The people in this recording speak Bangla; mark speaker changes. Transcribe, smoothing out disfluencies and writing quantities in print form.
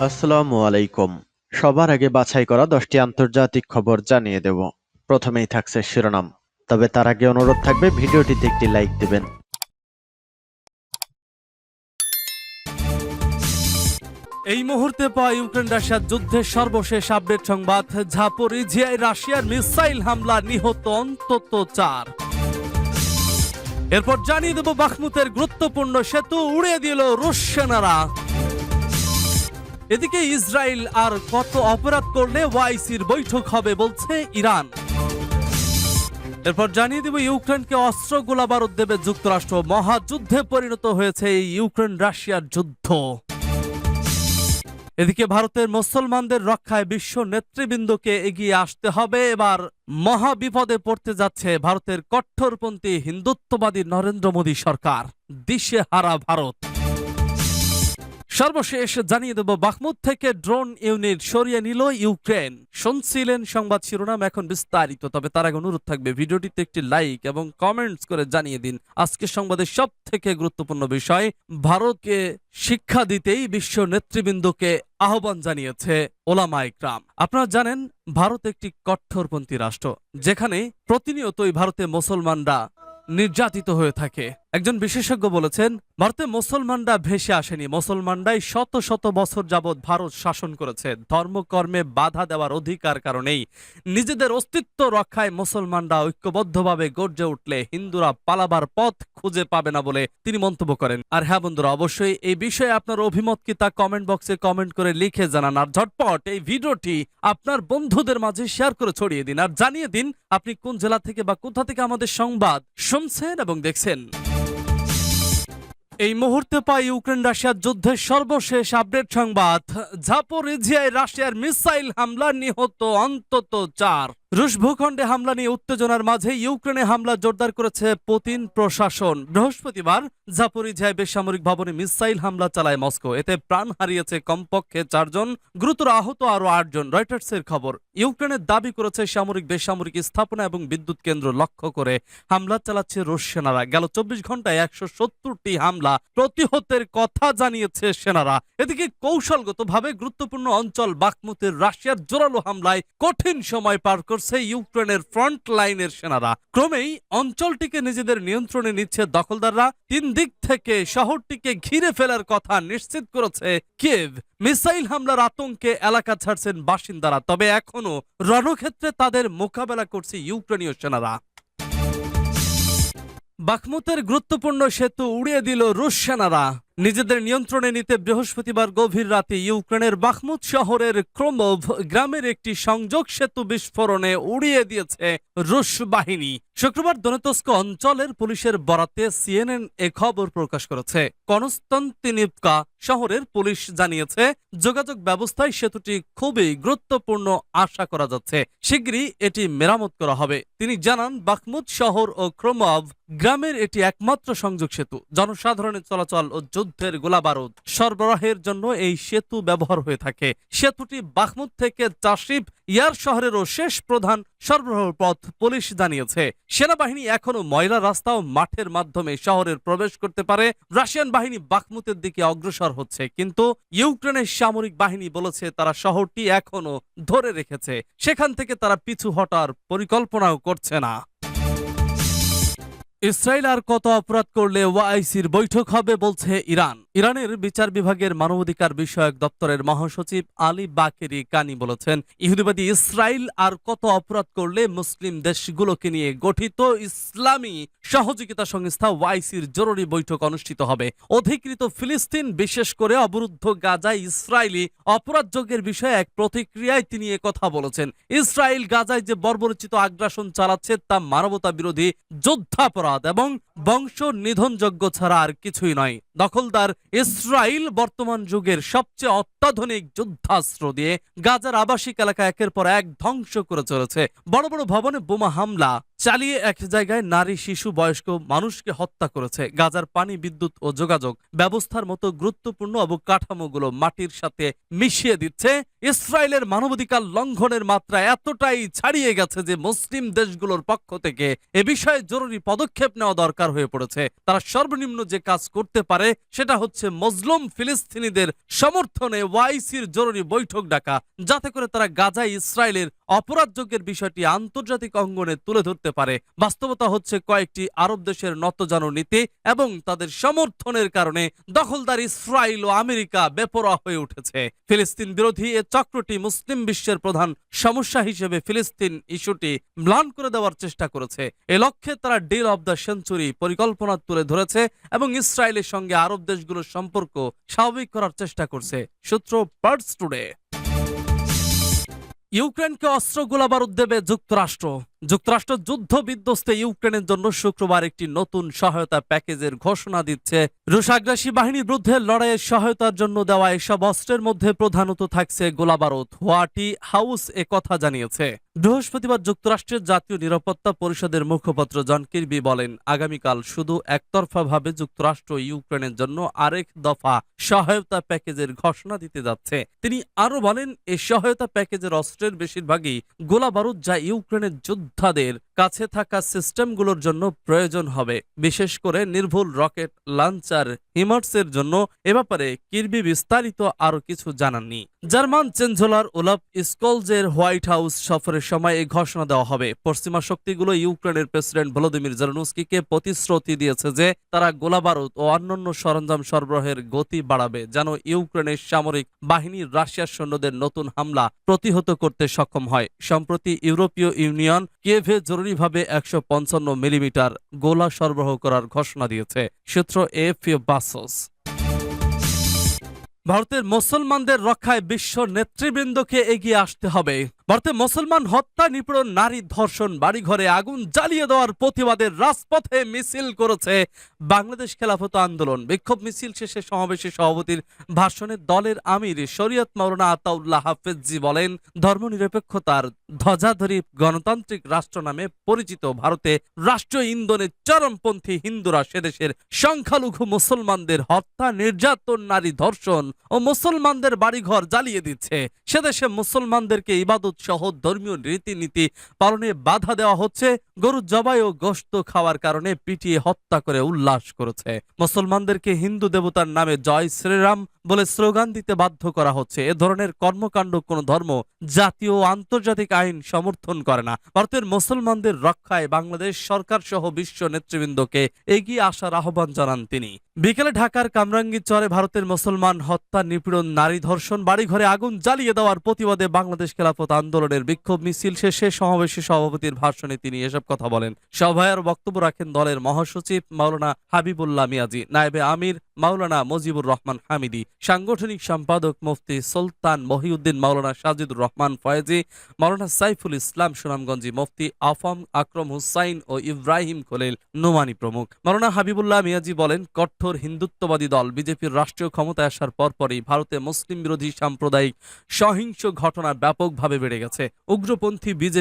Speaker 1: আসসালামু আলাইকুম। সবার আগে বাছাই করা 10টি আন্তর্জাতিক খবর জানিয়ে দেব। প্রথমেই থাকছে শিরোনাম। তবে তার আগে অনুরোধ থাকবে ভিডিওটিতে একটি লাইক দিবেন।
Speaker 2: এই মুহূর্তে পাওয়া ইউক্রেন রাশিয়ার যুদ্ধের সর্বশেষ আপডেট সংবাদ। জাপোরিজিয়ায় রাশিয়ার মিসাইল হামলা, নিহত অন্তত 4। এরপর জানিয়ে দেব বাখমুতের গুরুত্বপূর্ণ সেতু উড়িয়ে দিল রুশ সেনারা। এদিকে ইসরায়েল আর কত অপরাধ করলে ওআইসির বৈঠক হবে বলছে ইরান। এরপর জানিয়ে দেব ইউক্রেনকে অস্ত্র গোলাবারুদ দেবে যুক্তরাষ্ট্র। মহাযুদ্ধে পরিণত হয়েছে এই ইউক্রেন রাশিয়ার যুদ্ধ। এদিকে ভারতের মুসলমানদের রক্ষায় বিশ্ব নেতৃবৃন্দকে এগিয়ে আসতে হবে। এবার মহা বিপদে পড়তে যাচ্ছে ভারতের কট্টরপন্থী হিন্দুত্ববাদী নরেন্দ্র মোদী সরকার। দিশেহারা ভারত। সর্বশেষ জানিয়ে দেব বাখমুত থেকে ড্রোন ইউনিট সরিয়ে নিল ইউক্রেন। শুনছিলেন সংবাদ শিরোনাম, এখন বিস্তারিত। তবে তার আগে অনুরোধ থাকবে ভিডিওটিতে একটি লাইক এবং কমেন্টস করে জানিয়ে দিন আজকের সংবাদের সব থেকে গুরুত্বপূর্ণ বিষয়। ভারতকে শিক্ষা দিতেই বিশ্ব নেতৃবৃন্দকে আহ্বান জানিয়েছে ওলামা ইকরাম। আপনারা জানেন ভারত একটি কট্টরপন্থী রাষ্ট্র, যেখানে প্রতিনিয়তই ভারতে মুসলমানরা নির্যাতিত হয়ে থাকে। একজন বিশেষজ্ঞ বলেছেন ভারতে মুসলমানরা ভেসে আসেনি, মুসলমানরাই শত শত বছর যাবৎ ভারত শাসন করেছে। ধর্মকর্মে বাধা দেওয়ার অধিকার কারণেই নিজেদের অস্তিত্ব রক্ষায় মুসলমানরা ঐক্যবদ্ধভাবে গর্জে উঠলে হিন্দুরা পালাবার পথ খুঁজে পাবে না বলে তিনি মন্তব্য করেন। আর হ্যাঁ বন্ধুরা, অবশ্যই এই বিষয়ে আপনার অভিমত কি তা কমেন্ট বক্সে কমেন্ট করে লিখে জানান। আর ঝটপট এই ভিডিওটি আপনার বন্ধুদের মাঝে শেয়ার করে ছড়িয়ে দিন। আর জানিয়ে দিন আপনি কোন জেলা থেকে বা কোথা থেকে আমাদের সংবাদ শুনছেন এবং দেখছেন। এই মুহূর্তে পাই ইউক্রেন রাশিয়ার যুদ্ধের সর্বশেষ আপডেট সংবাদ। জাপোরিজিয়ায় রাশিয়ার মিসাইল হামলা, নিহত অন্তত 4। রুশ ভূখণ্ডে হামলা নিয়ে উত্তেজনার মাঝে ইউক্রেনে হামলা জোরদার করেছে পুতিন প্রশাসন। বৃহস্পতিবার জাপোরিজিয়ায় বেসামরিক ভবনে মিসাইল হামলা চালায় মস্কো। এতে প্রাণ হারিয়েছে কমপক্ষে 4 জন, গুরুতর আহত আরো 8 জন। রয়টার্সের খবর। ইউক্রেনের দাবি করেছে সামরিক বেসামরিক স্থাপনা এবং বিদ্যুৎ কেন্দ্র লক্ষ্য করে হামলা চালাচ্ছে রুশ সেনারা। গেল 24 ঘন্টায় 170টি হামলা প্রতিহতের কথা জানিয়েছে সেনারা। এদিকে কৌশলগতভাবে গুরুত্বপূর্ণ অঞ্চল বাখমুতের রাশিয়ার জোরালো হামলায় কঠিন সময় পার করছে ইউক্রেনের ফ্রন্ট লাইনের সেনারা। ক্রমেই অঞ্চলটিকে নিজেদের নিয়ন্ত্রণে নিচ্ছে দখলদাররা। 3 দিক থেকে শহরটিকে ঘিরে ফেলার কথা নিশ্চিত করেছে কিয়েভ। মিসাইল হামলার আতঙ্কে এলাকা ছাড়ছেন বাসিন্দারা, তবে এখনো রণক্ষেত্রে তাদের মোকাবেলা করছে ইউক্রেনীয় সেনারা। বাখমুতের গুরুত্বপূর্ণ সেতু উড়িয়ে দিল রুশ সেনারা। নিজেদের নিয়ন্ত্রণে নিতে বৃহস্পতিবার গভীর রাতে ইউক্রেনের বাখমুত শহরের ক্রোমোভ গ্রামের একটি সংযোগ সেতু বিস্ফোরণে উড়িয়ে দিয়েছে রুশ বাহিনী। শুক্রবার দনেতস্ক অঞ্চলের পুলিশের বরাতে সিএনএন এ খবর প্রকাশ করেছে। কনস্তান্তিনিভকা শহরের পুলিশ জানিয়েছে যোগাযোগ ব্যবস্থায় সেতুটি খুবই গুরুত্বপূর্ণ, আশা করা যাচ্ছে শিগগিরই এটি মেরামত করা হবে। তিনি জানান বাখমুত শহর ও ক্রোমোভ গ্রামের এটি একমাত্র সংযোগ সেতু। জনসাধারণের চলাচল ও যুদ্ধের গোলাবারুদ সরবরাহের জন্য এই সেতু ব্যবহার হয়ে থাকে। সেতুটি বাখমুত থেকে চাশিব ইয়ার শহরেরও শেষ প্রধান সরবরাহ পথ পুলিশ জানিয়েছে। সেনাবাহিনী এখনো ময়লা রাস্তা ও মাঠের মাধ্যমে শহরের প্রবেশ করতে পারে। রাশিয়ান বাহিনী বাখমুতের দিকে অগ্রসর হচ্ছে, কিন্তু ইউক্রেনের সামরিক বাহিনী বলেছে তারা শহরটি এখনো ধরে রেখেছে, সেখান থেকে তারা পিছু হটার পরিকল্পনাও করছে না। ইসরায়েল আর কত অপরাধ করলে ওআইসির বৈঠক হবে বলছে ইরান। ইরানের বিচার বিভাগের মানবাধিকার বিষয়ক দপ্তরের মহাসচিব আলী বাকেরি কানি বলেছেন ইহুদিবাদী ইসরায়েল আর কত অপরাধ করলে মুসলিম দেশগুলোকে নিয়ে গঠিত ইসলামী সহযোগিতা সংস্থা ওআইসির জরুরি বৈঠক অনুষ্ঠিত হবে। অধিকৃত ফিলিস্তিন, বিশেষ করে অবরুদ্ধ গাজায় ইসরায়েলি অপরাধযোগের বিষয়ে এক প্রতিক্রিয়ায় তিনি কথা বলেছেন। ইসরায়েল গাজায় যে বর্বরচিত আগ্রাসন চালাচ্ছে তা মানবতা বিরোধী যুদ্ধাপরাধ এবং বংশ নিধনযোগ্য ছাড়া আর কিছুই নয়। দখলদার ইসরায়েল বর্তমান যুগের সবচেয়ে অত্যাধুনিক যুদ্ধাস্ত্র দিয়ে গাজার আবাসিক এলাকা একের পর এক ধ্বংস করে চলেছে। বড় বড় ভবনে বোমা হামলা চালিয়ে এক জায়গায় নারী, শিশু, বয়স্ক মানুষকে হত্যা করেছে। গাজার পানি, বিদ্যুৎ ও যোগাযোগ ব্যবস্থার মতো গুরুত্বপূর্ণ অবকাঠামোগুলো মাটির সাথে মিশিয়ে দিচ্ছে। ইসরায়েলের মানবাধিকার লঙ্ঘনের মাত্রা এতটাই ছাড়িয়ে গেছে যে মুসলিম দেশগুলোর পক্ষ থেকে এ বিষয়ে জরুরি পদক্ষেপ নেওয়া দরকার হয়ে পড়েছে। তারা সর্বনিম্ন যে কাজ করতে পারে সেটা হচ্ছে মজলুম ফিলিস্তিনিদের সমর্থনে ওআইসির জরুরি বৈঠক ডাকা, যাতে করে তারা গাজায় ইসরায়েলের অপরাধযোগ্যের বিষয়টি আন্তর্জাতিক অঙ্গনে তুলে ধরতে পারে। বাস্তবতা হচ্ছে কয়েকটি আরব দেশের নতজানু নীতি এবং তাদের সমর্থনের কারণে দখলদার ইসরায়েল ও আমেরিকা বেপরোয়া হয়ে উঠেছে। ফিলিস্তিন বিরোধী এ চক্রটি মুসলিম বিশ্বের প্রধান সমস্যা হিসেবে ফিলিস্তিন ইস্যুটি ম্লান করে দেওয়ার চেষ্টা করেছে। এ লক্ষ্যে তারা ডিল অব দ্য সেঞ্চুরি পরিকল্পনা তুলে ধরেছে এবং ইসরায়েলের সঙ্গে আরব দেশগুলোর সম্পর্ক স্বাভাবিক করার চেষ্টা করছে। সূত্র পার্টস টুডে। ইউক্রেনকে অস্ত্র গোলাবারুদ দেবে যুক্তরাষ্ট্র। যুক্তরাষ্ট্র যুদ্ধ বিধ্বস্তে ইউক্রেনের জন্য শুক্রবার একটি নতুন সহায়তা প্যাকেজের ঘোষণা দিচ্ছে। রুশ আগ্রাসী বাহিনীর বিরুদ্ধে লড়াইয়ের সহায়তার জন্য দেওয়া এসব অস্ত্রের মধ্যে প্রধানত থাকছে গোলাবারুদ। হোয়াইট হাউস কথা জানিয়েছে। বৃহস্পতিবার যুক্তরাষ্ট্রের জাতীয় নিরাপত্তা পরিষদের মুখপাত্র জন কির্বি বলেন, আগামীকাল শুধু একতরফাভাবে যুক্তরাষ্ট্র ইউক্রেনের জন্য আরেক দফা সহায়তা প্যাকেজের ঘোষণা দিতে যাচ্ছে। তিনি আরো বলেন, এই সহায়তা প্যাকেজের অস্ত্রের বেশিরভাগই গোলাবারুদ, যা ইউক্রেনের যোদ্ধাদের কাছে থাকা সিস্টেমগুলোর জন্য প্রয়োজন হবে, বিশেষ করে নির্ভুল রকেট লঞ্চার হিমার্সের জন্য। এ ব্যাপারে কির্বি বিস্তারিত আরো কিছু জানাননি। জার্মান চ্যান্সেলর ওলাফ স্কলজের হোয়াইট হাউস সফরের সময় এই ঘোষণা দেওয়া হবে। পশ্চিমা শক্তিগুলো ইউক্রেনের প্রেসিডেন্ট ভলোদিমির জেলেনস্কিকে প্রতিশ্রুতি দিয়েছে যে তারা গোলাবারুদ ও অন্যান্য সরঞ্জাম সরবরাহের গতি বাড়াবে, যেন ইউক্রেনের সামরিক বাহিনী রাশিয়ার সৈন্যদের নতুন হামলা প্রতিহত করতে সক্ষম হয়। সম্প্রতি ইউরোপীয় ইউনিয়ন কিয়েভে জরুরিভাবে 155 মিলিমিটার গোলা সরবরাহ করার ঘোষণা দিয়েছে। সূত্র এএফপি বাসস। ভারতের মুসলমানদের রক্ষায় বিশ্ব নেতৃবৃন্দকে এগিয়ে আসতে হবে। ভারতে মুসলমান হত্যা, নিপীড়ন, নারী ধর্ষণ, বাড়িঘরে আগুন জ্বালিয়ে দেওয়ার প্রতিবাদে রাজপথে মিছিল করেছে বাংলাদেশ খেলাফত আন্দোলন। বিক্ষোভ মিছিল শেষে সমাবেশে সভাপতির ভাষণে দলের আমির শরীয়ত মাওলানা আতাউল্লাহ হাফেজি বলেন, ধর্মনিরপেক্ষতার ধ্বজাধারী গণতান্ত্রিক রাষ্ট্র নামে পরিচিত ভারতে রাষ্ট্রীয় ইন্ধনে চরমপন্থী হিন্দুরা সেদেশের সংখ্যালঘু মুসলমানদের হত্যা, নির্যাতন, নারী ধর্ষণ ও মুসলমানদের বাড়িঘর জ্বালিয়ে দিচ্ছে। সেদেশে মুসলমানদেরকে ইবাদত সহ ধর্মীয় রীতিনীতি পালনে বাধা দেওয়া হচ্ছে। গরু জবাই ও গোশত খাওয়ার কারণে পিটিয়ে হত্যা করে উল্লাস করেছে। মুসলমানদেরকে হিন্দু দেবতার নামে জয় শ্রীরাম বলে স্লোগান দিতে বাধ্য করা হচ্ছে। এ ধরনের কর্মকাণ্ড কোন ধর্ম, জাতীয় ও আন্তর্জাতিক আইন সমর্থন করে না। ভারতের মুসলমানদের রক্ষায় বাংলাদেশ সরকার সহ বিশ্ব নেতৃবৃন্দকে এগিয়ে আসার আহ্বান জানান তিনি। বিকেলে ঢাকার কামরাঙ্গীরচরে ভারতের মুসলমান হত্যা, নিপীড়ন, নারী ধর্ষণ, বাড়িঘরে আগুন জ্বালিয়ে দেওয়ার প্রতিবাদে বাংলাদেশ খেলাফত আন্দোলনের বিক্ষোভ মিছিল শেষে সমাবেশে সভাপতির ভাষণে তিনি এসব কথা বলেন। সভায় বক্তব্য রাখেন দলের মহাসচিব মাওলানা হাবিবুল্লাহ মিয়াজি, নায়েবে আমির মাওলানা মজিবুর রহমান হামিদি, সাংগঠনিক সম্পাদক মুফতি সুলতান মহিউদ্দিন, মাওলানা সাজিদুর রহমান ফয়েজি, মাওলানা সাইফুল ইসলাম সুনামগঞ্জি, মুফতি আফম আকরম হুসাইন ও ইব্রাহিম খলিল নোমানি প্রমুখ। মাওলানা হাবিবুল্লাহ মিয়াজি বলেন, কঠোর হিন্দুত্ববাদী দল বিজেপির রাষ্ট্রীয় ক্ষমতায় আসার পরপরই ভারতে মুসলিম বিরোধী সাম্প্রদায়িক সহিংস ঘটনা ব্যাপকভাবে বেড়ে গেছে। উগ্রপন্থী বিজেপি